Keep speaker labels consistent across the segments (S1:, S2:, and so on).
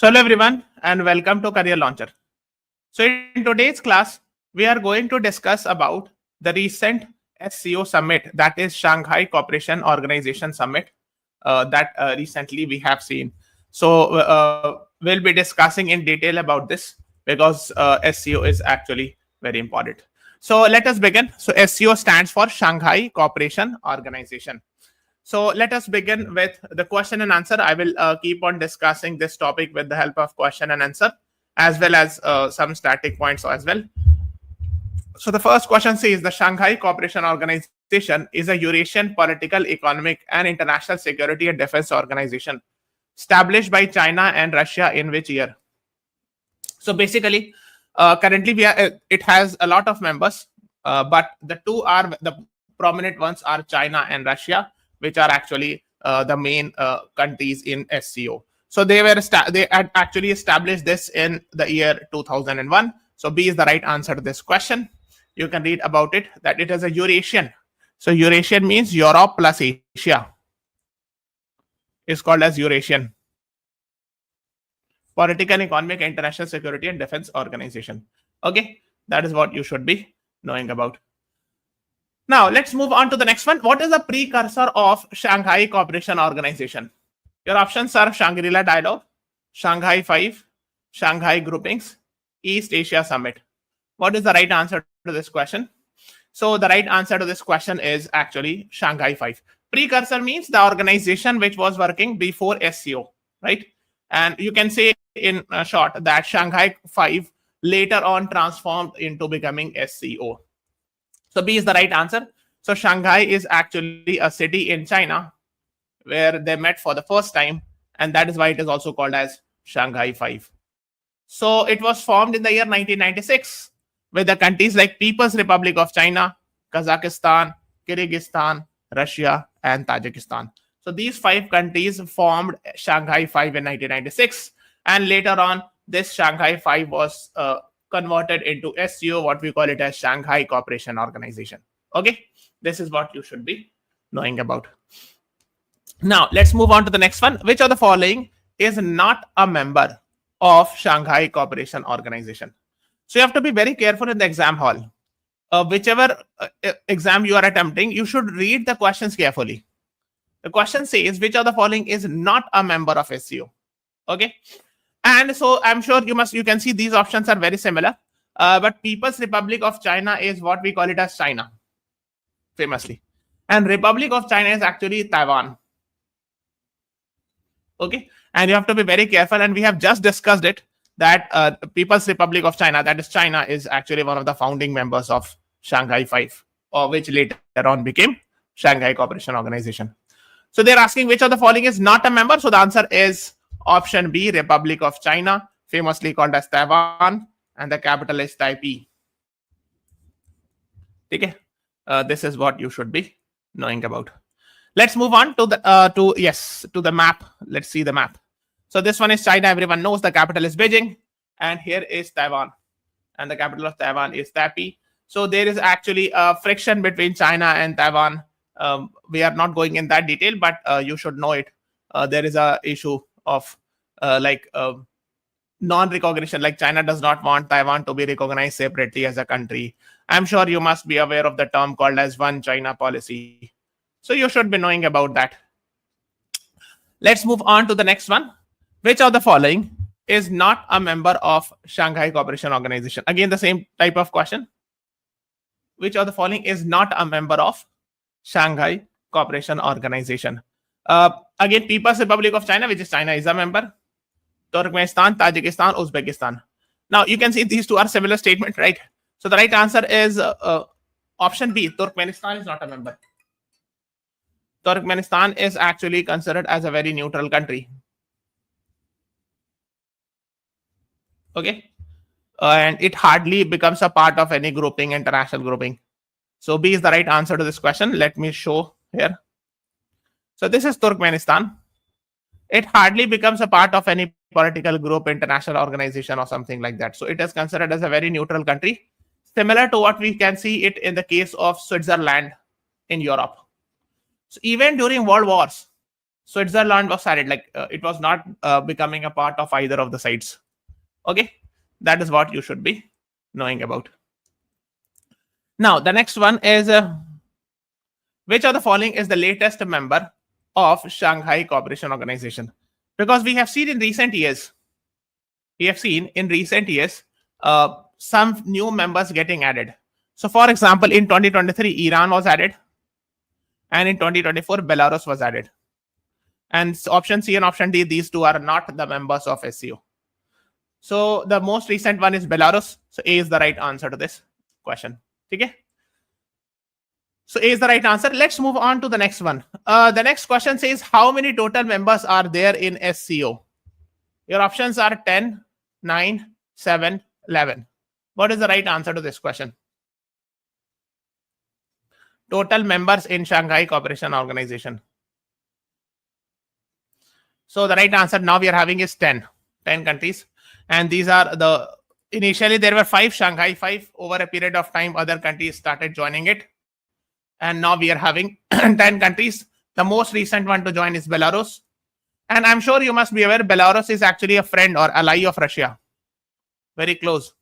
S1: So hello everyone and welcome to Career Launcher. So in today's class, we are going to discuss about the recent SCO Summit, that is Shanghai Cooperation Organization Summit that recently we have seen. So we'll be discussing in detail about this because SCO is actually very important. So let us begin. So SCO stands for Shanghai Cooperation Organization. So let us begin with the question and answer. I will keep on discussing this topic with the help of question and answer, as well as some static points as well. So the first question says the Shanghai Cooperation Organization is a Eurasian political, economic, and international security and defense organization established by China and Russia in which year? So basically, currently it has a lot of members, but the prominent ones are China and Russia, which are actually the main countries in SCO. So they had actually established this in the year 2001. So B is the right answer to this question. You can read about it that it is a Eurasian. So Eurasian means Europe plus Asia. It's called as Eurasian Political, Economic, International Security and Defense Organization. Okay, that is what you should be knowing about. Now, let's move on to the next one. What is the precursor of Shanghai Cooperation Organization? Your options are Shangri-La Dialogue, Shanghai 5, Shanghai Groupings, East Asia Summit. What is the right answer to this question? So the right answer to this question is actually Shanghai 5. Precursor means the organization which was working before SCO, right? And you can say in short that Shanghai 5 later on transformed into becoming SCO. So B is the right answer. So Shanghai is actually a city in China where they met for the first time, and that is why it is also called as Shanghai 5. So it was formed in the year 1996 with the countries like People's Republic of China, Kazakhstan, Kyrgyzstan, Russia, and Tajikistan. So these 5 countries formed Shanghai 5 in 1996, and later on this Shanghai 5 was converted into SCO, what we call it as Shanghai Cooperation Organization. Okay, this is what you should be knowing about. Now, let's move on to the next one. Which of the following is not a member of Shanghai Cooperation Organization? So you have to be very careful in the exam hall. Whichever exam you are attempting, you should read the questions carefully. The question says, which of the following is not a member of SCO? Okay. And so I'm sure you can see these options are very similar. But People's Republic of China is what we call it as China, famously. And Republic of China is actually Taiwan. Okay. And you have to be very careful. And we have just discussed it that People's Republic of China, that is China, is actually one of the founding members of Shanghai 5, or which later on became Shanghai Cooperation Organization. So they're asking which of the following is not a member. So the answer is option B, Republic of China, famously called as Taiwan, and the capital is Taipei. Okay, this is what you should be knowing about. Let's move on to the map. Let's see the map. So this one is China. Everyone knows the capital is Beijing, and here is Taiwan, and the capital of Taiwan is Taipei. So there is actually a friction between China and Taiwan. We are not going in that detail, but you should know it. There is a issue of non-recognition, like China does not want Taiwan to be recognized separately as a country. I'm sure you must be aware of the term called as One China policy. So you should be knowing about that. Let's move on to the next one. Which of the following is not a member of Shanghai Cooperation Organization? Again, the same type of question. Which of the following is not a member of Shanghai Cooperation Organization? Again, People's Republic of China, which is China, is a member. Turkmenistan, Tajikistan, Uzbekistan. Now, you can see these two are similar statements, right? So the right answer is option B. Turkmenistan is not a member. Turkmenistan is actually considered as a very neutral country. Okay. And it hardly becomes a part of any grouping, international grouping. So B is the right answer to this question. Let me show here. So this is Turkmenistan. It hardly becomes a part of any political group, international organization, or something like that. So it is considered as a very neutral country, similar to what we can see it in the case of Switzerland in Europe. So even during world wars, Switzerland was added, like it was not becoming a part of either of the sides. Okay, that is what you should be knowing about. Now, the next one is which of the following is the latest member of Shanghai Cooperation Organization? Because we have seen in recent years, some new members getting added. So, for example, in 2023, Iran was added, and in 2024, Belarus was added. And option C and option D, these two are not the members of SCO. So the most recent one is Belarus. So A is the right answer to this question. Okay. So A is the right answer. Let's move on to the next one. The next question says, how many total members are there in SCO? Your options are 10, 9, 7, 11. What is the right answer to this question? Total members in Shanghai Cooperation Organization. So the right answer now we are having is 10 countries. And these are initially there were 5 Shanghai, 5 over a period of time, other countries started joining it. And now we are having 10 countries. The most recent one to join is Belarus. And I'm sure you must be aware, Belarus is actually a friend or ally of Russia. Very close.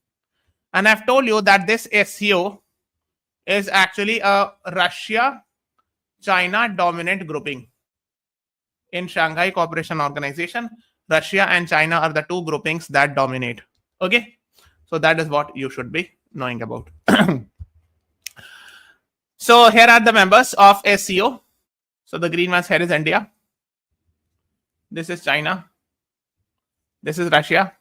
S1: And I've told you that this SCO is actually a Russia-China dominant grouping. In Shanghai Cooperation Organization, Russia and China are the two groupings that dominate. Okay, so that is what you should be knowing about. So here are the members of SCO. So the green ones here is India. This is China. This is Russia.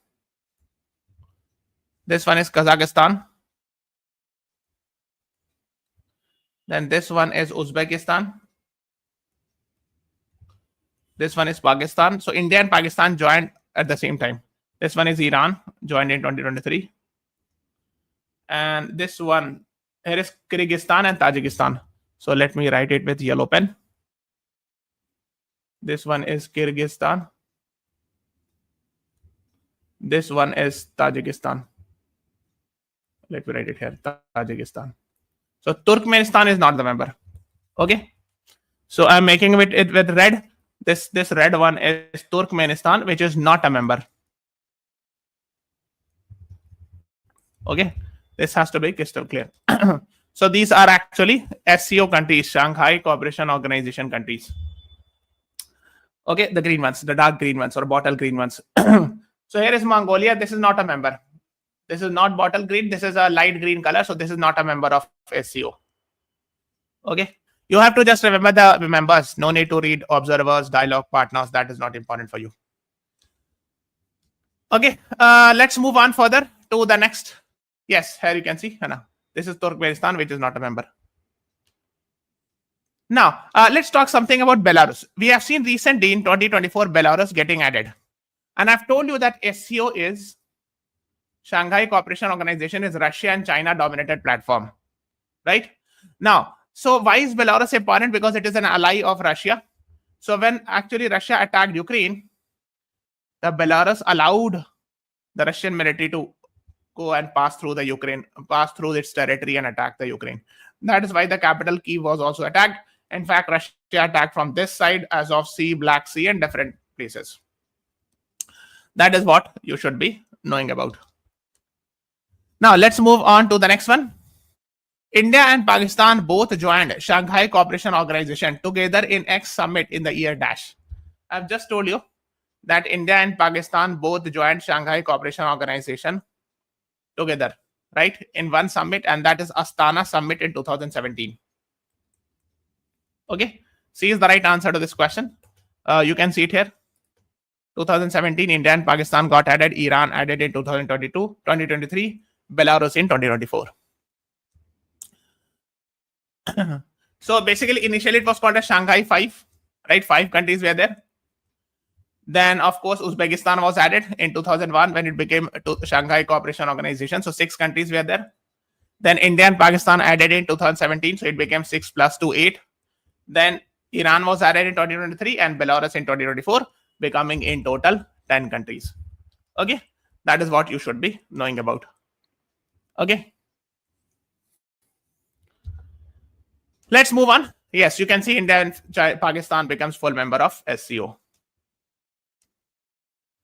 S1: This one is Kazakhstan. Then this one is Uzbekistan. This one is Pakistan. So India and Pakistan joined at the same time. This one is Iran, joined in 2023. And this one, here is Kyrgyzstan and Tajikistan. So let me write it with yellow pen. This one is Kyrgyzstan. This one is Tajikistan. Let me write it here, Tajikistan. So Turkmenistan is not the member. Okay. So I'm making it with red. This red one is Turkmenistan, which is not a member. Okay, this has to be crystal clear. So these are actually SCO countries, Shanghai Cooperation Organization countries. Okay, the green ones, the dark green ones or bottle green ones. So here is Mongolia. This is not a member. This is not bottle green. This is a light green color. So this is not a member of SCO. Okay. You have to just remember the members. No need to read observers, dialogue partners. That is not important for you. Okay, let's move on further to the next. Yes, here you can see. This is Turkmenistan, which is not a member. Now, let's talk something about Belarus. We have seen recently in 2024, Belarus getting added. And I've told you that SCO is Shanghai Cooperation Organization is Russia and China dominated platform, right? Now, so why is Belarus important? Because it is an ally of Russia. So when actually Russia attacked Ukraine, the Belarus allowed the Russian military to go and pass through its territory and attack the Ukraine. That is why the capital Kyiv was also attacked. In fact, Russia attacked from this side, Azov Sea, Black Sea, and different places. That is what you should be knowing about. Now let's move on to the next one. India and Pakistan both joined Shanghai Cooperation Organization together in X Summit in the year dash. I've just told you that India and Pakistan both joined Shanghai Cooperation Organization together, right, in one summit, and that is Astana Summit in 2017. Okay, C is the right answer to this question. You can see it here. 2017, India and Pakistan got added. Iran added in 2022, 2023, Belarus in 2024. So basically, initially it was called as Shanghai 5, right? 5 countries were there. Then, of course, Uzbekistan was added in 2001 when it became Shanghai Cooperation Organization. So 6 countries were there. Then India and Pakistan added in 2017. So it became 6 plus 2, 8. Then Iran was added in 2023 and Belarus in 2024, becoming in total 10 countries. Okay, that is what you should be knowing about. Okay. Let's move on. Yes, you can see India and Pakistan becomes full member of SCO.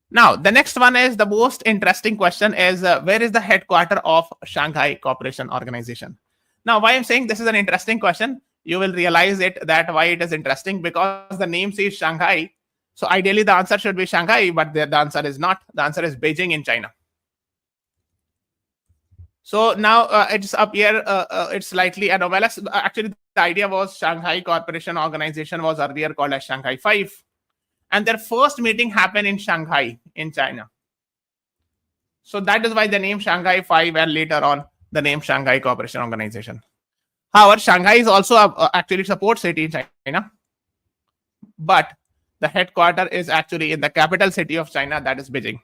S1: Now, the next one is the most interesting question is where is the headquarter of Shanghai Cooperation Organization? Now, why I'm saying this is an interesting question, you will realize it that why it is interesting because the name says Shanghai. So ideally the answer should be Shanghai, but the answer is not. The answer is Beijing in China. So now it's up here, it's slightly anomalous. Actually, the idea was Shanghai Cooperation Organization was earlier called as Shanghai 5. And their first meeting happened in Shanghai in China. So that is why the name Shanghai 5 and later on the name Shanghai Cooperation Organization. However, Shanghai is also actually a port city in China, but the headquarter is actually in the capital city of China, that is Beijing.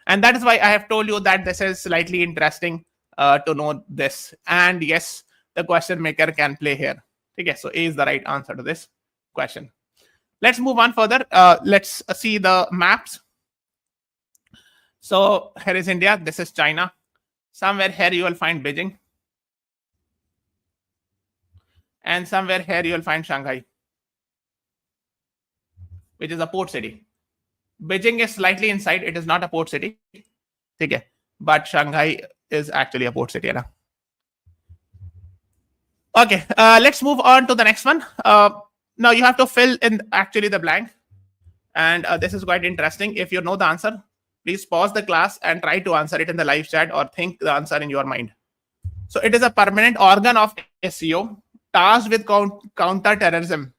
S1: And that is why I have told you that this is slightly interesting to know this. And yes, the question maker can play here. Okay, so A is the right answer to this question. Let's move on further. Let's see the maps. So here is India. This is China. Somewhere here you will find Beijing. And somewhere here you will find Shanghai, which is a port city. Beijing is slightly inside. It is not a port city. Okay. But Shanghai is actually a port city. Okay. Let's move on to the next one. Now you have to fill in actually the blank. And this is quite interesting. If you know the answer, please pause the class and try to answer it in the live chat or think the answer in your mind. So it is a permanent organ of SCO tasked with counter-terrorism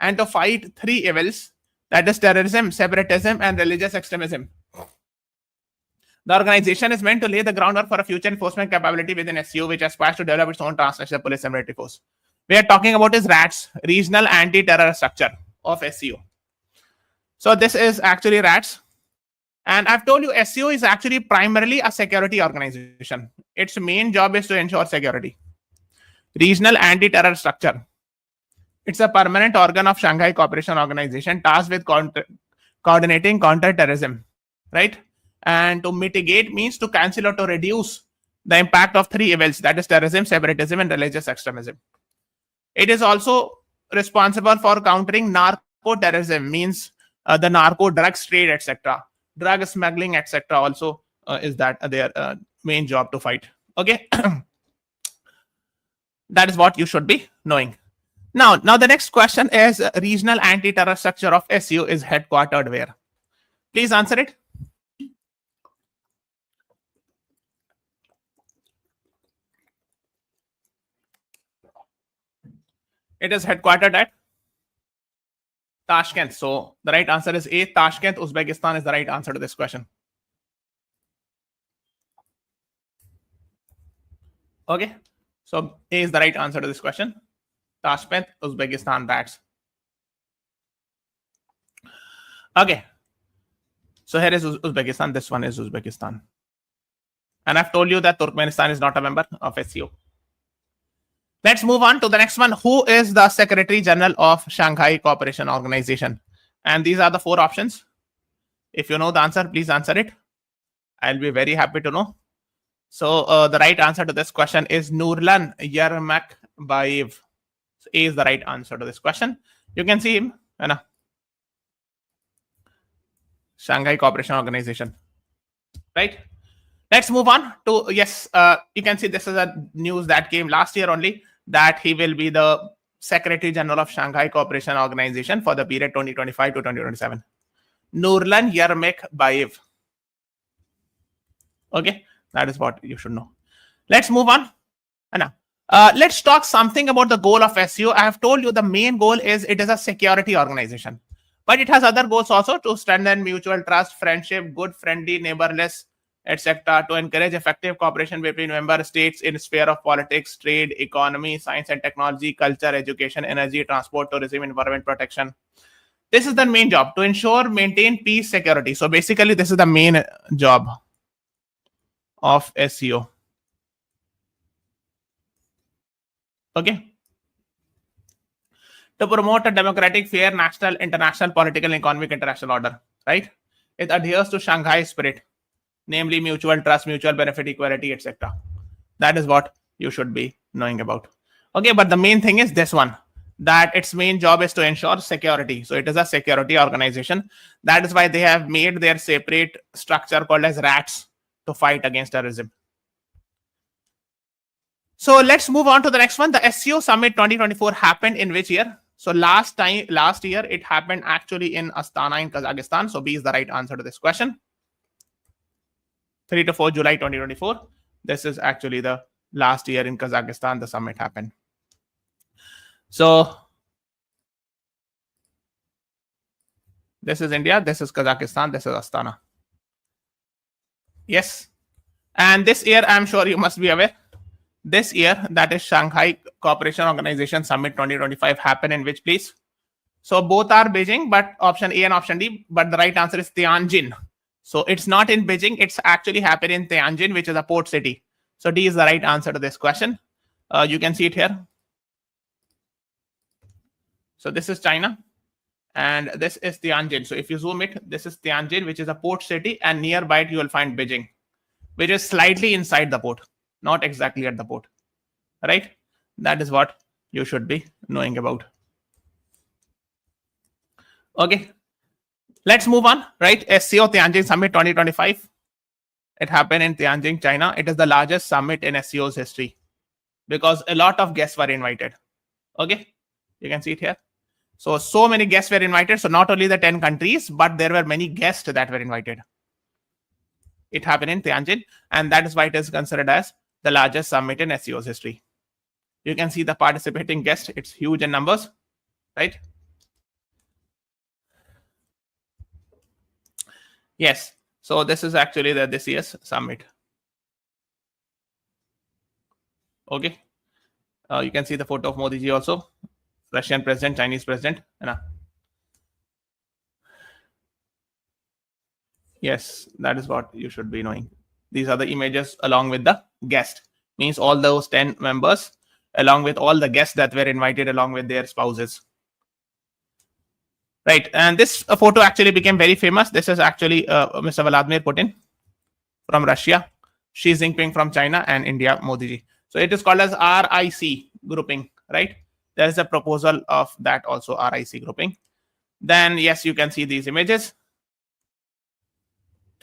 S1: and to fight three evils, that is terrorism, separatism, and religious extremism. The organization is meant to lay the groundwork for a future enforcement capability within SCO, which aspires to develop its own transnational police and military force. We are talking about is RATS, Regional Anti-Terror Structure of SCO. So this is actually RATS. And I've told you SCO is actually primarily a security organization. Its main job is to ensure security. Regional Anti-Terror Structure. It's a permanent organ of Shanghai Cooperation Organization tasked with coordinating counter-terrorism, right? And to mitigate means to cancel or to reduce the impact of three evils, that is terrorism, separatism, and religious extremism. It is also responsible for countering narco-terrorism, means the narco drugs trade, etc. Drug smuggling, etc. also is that their main job to fight. Okay. That is what you should be knowing. Now the next question is regional anti-terror structure of SCO is headquartered where? Please answer it. It is headquartered at Tashkent. So the right answer is A. Tashkent, Uzbekistan is the right answer to this question. Okay. So A is the right answer to this question. Tashkent, Uzbekistan, RATS. Okay. So here is Uzbekistan. This one is Uzbekistan. And I've told you that Turkmenistan is not a member of SCO. Let's move on to the next one. Who is the Secretary General of Shanghai Cooperation Organization? And these are the four options. If you know the answer, please answer it. I'll be very happy to know. So the right answer to this question is Nurlan Yermakbayev. So A is the right answer to this question. You can see him. Shanghai Cooperation Organization. Right? Let's move on to, yes, you can see this is a news that came last year only, that he will be the Secretary General of Shanghai Cooperation Organization for the period 2025 to 2027. Nurlan Yermakbayev. Okay, that is what you should know. Let's move on. Let's talk something about the goal of SCO. I have told you the main goal is it is a security organization, but it has other goals also to strengthen mutual trust, friendship, good, friendly, neighborless, etc., to encourage effective cooperation between member states in sphere of politics, trade, economy, science and technology, culture, education, energy, transport, tourism, environment protection. This is the main job, to ensure, maintain peace, security. So basically, this is the main job of SCO. Okay. To promote a democratic, fair, national, international, political, and economic international order, right? It adheres to Shanghai spirit, namely mutual trust, mutual benefit, equality, etc. That is what you should be knowing about. Okay, but the main thing is this one. that its main job is to ensure security. So it is a security organization. That is why they have made their separate structure called as RATS to fight against terrorism. So let's move on to the next one. The SCO Summit 2024 happened in which year? So last year it happened actually in Astana in Kazakhstan. So B is the right answer to this question. 3 to 4 July 2024. This is actually the last year in Kazakhstan the summit happened. So this is India, this is Kazakhstan, this is Astana. Yes. And this year, I'm sure you must be aware, this year, that is Shanghai Cooperation Organization Summit 2025 happened in which place? So both are Beijing, but option A and option D, but the right answer is Tianjin. So it's not in Beijing, it's actually happened in Tianjin, which is a port city. So D is the right answer to this question. You can see it here. So this is China and this is Tianjin. So if you zoom it, this is Tianjin, which is a port city, and nearby it you will find Beijing, which is slightly inside the port, not exactly at the port, right? That is what you should be knowing about. Okay, let's move on, right? SCO Tianjin Summit 2025. It happened in Tianjin, China. It is the largest summit in SCO's history because a lot of guests were invited. Okay, you can see it here. So many guests were invited. So not only the 10 countries, but there were many guests that were invited. It happened in Tianjin, and that is why it is considered as the largest summit in SCO's history. You can see the participating guests. It's huge in numbers, right? Yes. So this is actually this year's summit. Okay. You can see the photo of Modi ji also. Russian president, Chinese president. Yes, that is what you should be knowing. These are the images along with the guest. Means all those 10 members along with all the guests that were invited along with their spouses. Right, and this photo actually became very famous. This is actually Mr. Vladimir Putin from Russia, Xi Jinping from China, and India, Modi ji. So it is called as RIC grouping, right? There is a proposal of that also, RIC grouping. Then yes, you can see these images.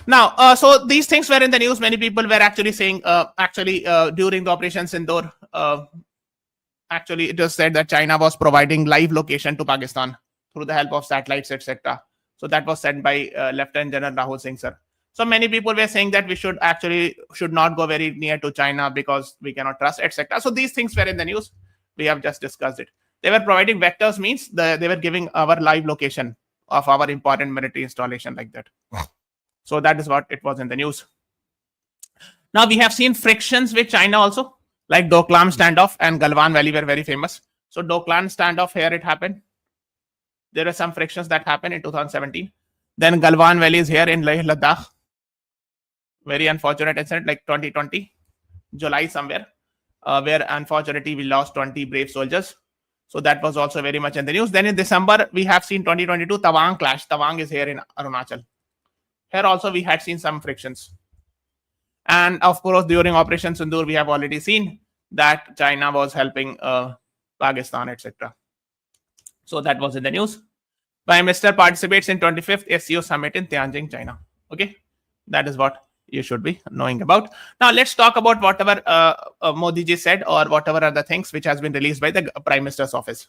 S1: Now, so these things were in the news. Many people were actually saying, during the Operation Sindoor, actually it was said that China was providing live location to Pakistan through the help of satellites, etc. So that was said by Lieutenant General Rahul Singh sir. So many people were saying that we should not go very near to China because we cannot trust, etc. So these things were in the news. We have just discussed it. They were providing vectors, means they were giving our live location of our important military installation like that. So that is what it was in the news. Now we have seen frictions with China also, like Doklam standoff and Galwan Valley were very famous. So Doklam standoff, here it happened. There were some frictions that happened in 2017. Then Galwan Valley is here in Leh Ladakh. Very unfortunate incident, like 2020, July somewhere, where unfortunately we lost 20 brave soldiers. So that was also very much in the news. Then in December, we have seen 2022 Tawang clash. Tawang is here in Arunachal. Here also we had seen some frictions. And of course, during Operation Sindoor, we have already seen that China was helping Pakistan, etc. So that was in the news. Prime Minister participates in 25th SCO Summit in Tianjin, China. Okay, that is what you should be knowing about. Now let's talk about whatever Modi ji said, or whatever are the things which has been released by the Prime Minister's office.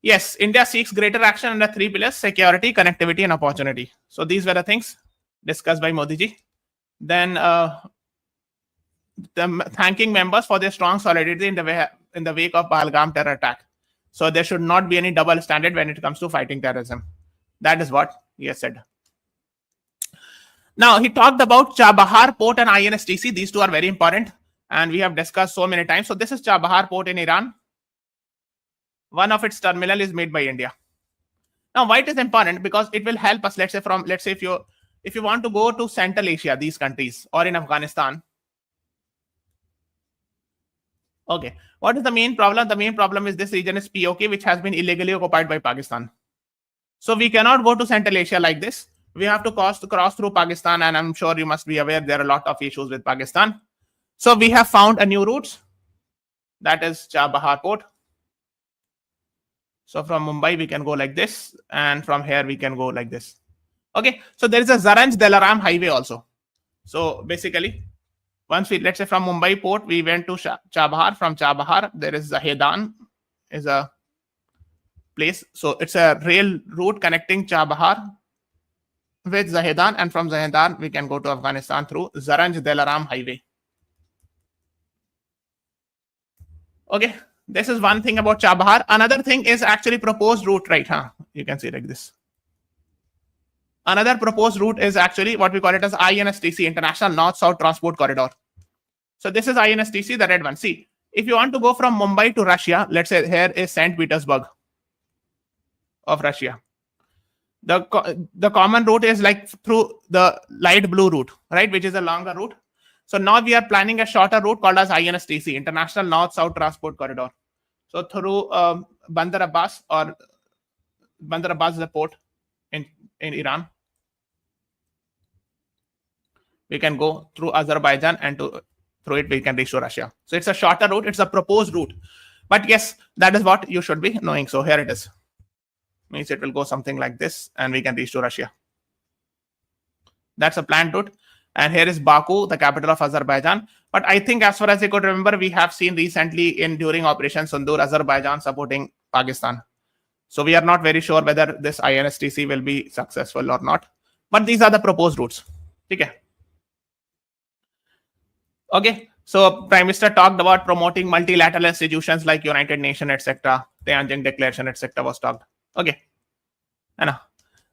S1: Yes, India seeks greater action under 3 pillars: security, connectivity, and opportunity. So these were the things discussed by Modi ji. Then thanking members for their strong solidarity in the wake of Pahalgam terror attack. So there should not be any double standard when it comes to fighting terrorism. That is what he has said. Now, he talked about Chabahar Port and INSTC. These two are very important, and we have discussed so many times. So this is Chabahar Port in Iran. One of its terminal is made by India. Now, why it is important? Because it will help us. Let's say if you want to go to Central Asia, these countries, or in Afghanistan. Okay, what is the main problem? The main problem is this region is POK, which has been illegally occupied by Pakistan. So we cannot go to Central Asia like this. We have to cross through Pakistan, and I'm sure you must be aware there are a lot of issues with Pakistan. So we have found a new route, that is Chabahar Port. So from Mumbai, we can go like this. And from here, we can go like this. Okay. So there is a Zaranj-Delaram highway also. So basically, once we, let's say from Mumbai port, we went to Chabahar. From Chabahar, there is Zahedan, is a place. So it's a rail route connecting Chabahar with Zahedan, and from Zahedan we can go to Afghanistan through Zaranj-Delaram highway. Okay, this is one thing about Chabahar. Another thing is actually proposed route, right? You can see like this. Another proposed route is actually what we call it as INSTC, International North-South Transport Corridor. So this is INSTC, the red one. See, if you want to go from Mumbai to Russia, let's say here is St. Petersburg of Russia. The common route is like through the light blue route, right, which is a longer route. So now we are planning a shorter route called as INSTC, International North-South Transport Corridor. So through Bandar Abbas, or Bandar Abbas is a port in Iran. We can go through Azerbaijan, and through it we can reach to Russia. So it's a shorter route. It's a proposed route. But yes, that is what you should be knowing. So here it is. Means it will go something like this, and we can reach to Russia. That's a planned route. And here is Baku, the capital of Azerbaijan. But I think as far as I could remember, we have seen recently during Operation Sindoor, Azerbaijan supporting Pakistan. So we are not very sure whether this INSTC will be successful or not. But these are the proposed routes. Okay. Okay. So Prime Minister talked about promoting multilateral institutions like United Nations, etc. Tianjin Declaration, etc. was talked. Okay.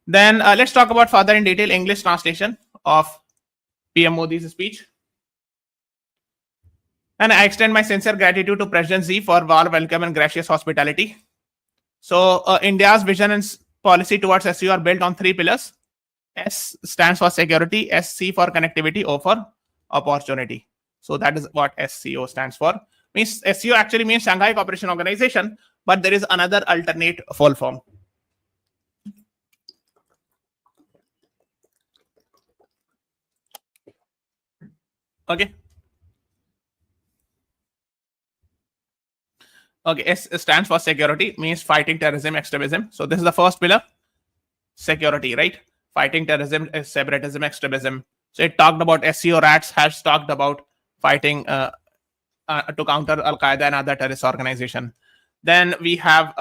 S1: Then let's talk about further in detail English translation of PM Modi's speech. And I extend my sincere gratitude to President Z for warm welcome and gracious hospitality. So India's vision and policy towards SCO are built on 3 pillars. S stands for security, SC for connectivity, O for opportunity. So that is what SCO stands for. Means SCO actually means Shanghai Cooperation Organization, but there is another alternate full form. Okay. Okay, S stands for security, means fighting terrorism, extremism. So this is the first pillar, security, right? Fighting terrorism, separatism, extremism. So it talked about SCO rats, has talked about fighting to counter Al-Qaeda and other terrorist organization. Then we have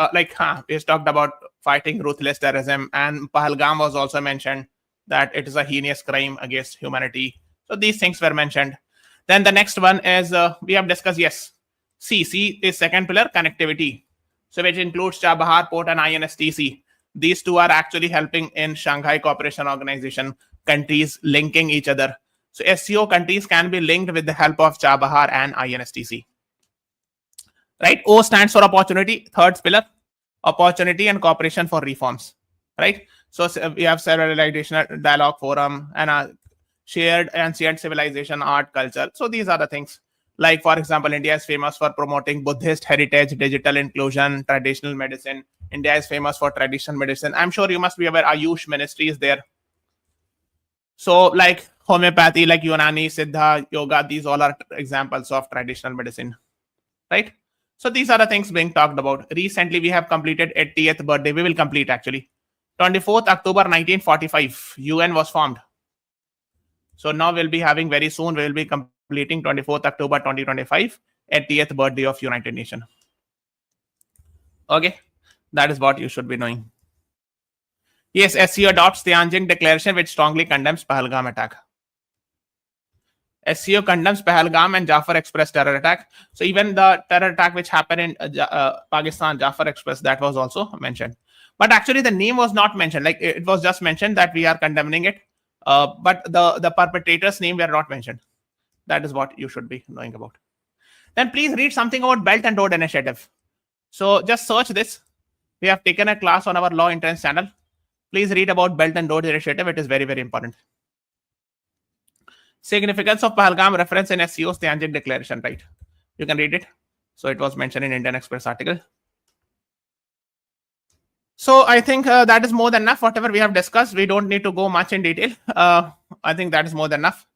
S1: we talked about fighting ruthless terrorism, and Pahalgam was also mentioned that it is a heinous crime against humanity. So these things were mentioned. Then the next one is we have discussed, yes, C is second pillar, connectivity. So which includes Chabahar Port and INSTC. These two are actually helping in Shanghai Cooperation Organization countries linking each other. So SCO countries can be linked with the help of Chabahar and INSTC. Right? O stands for opportunity, third pillar, opportunity and cooperation for reforms. Right? So we have several dialogue forum and shared ancient civilization, art, culture. So these are the things. Like, for example, India is famous for promoting Buddhist heritage, digital inclusion, traditional medicine. India is famous for traditional medicine. I'm sure you must be aware Ayush ministry is there. So like homeopathy, like Unani, Siddha, yoga, these all are examples of traditional medicine. Right? So these are the things being talked about. Recently, we have completed 80th birthday. We will complete actually. 24th October 1945, UN was formed. So now we'll be having very soon, we will be completing 24th October 2025, 80th birthday of United Nations. Okay, that is what you should be knowing. Yes, SCO adopts the Tianjin Declaration, which strongly condemns Pahalgam attack. SCO condemns Pahalgam and Jafar Express terror attack. So even the terror attack which happened in Pakistan, Jafar Express, that was also mentioned. But actually the name was not mentioned. Like it was just mentioned that we are condemning it. But the perpetrator's name were not mentioned. That is what you should be knowing about. Then please read something about Belt and Road Initiative. So just search this. We have taken a class on our Law Entrance channel. Please read about Belt and Road Initiative. It is very, very important. Significance of Pahalgam reference in SCO's Tianjin Declaration, right? You can read it. So it was mentioned in Indian Express article. So I think that is more than enough. Whatever we have discussed, we don't need to go much in detail. I think that is more than enough.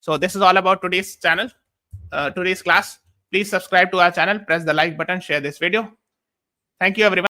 S1: So this is all about today's channel, today's class. Please subscribe to our channel, press the like button, share this video. Thank you, everyone.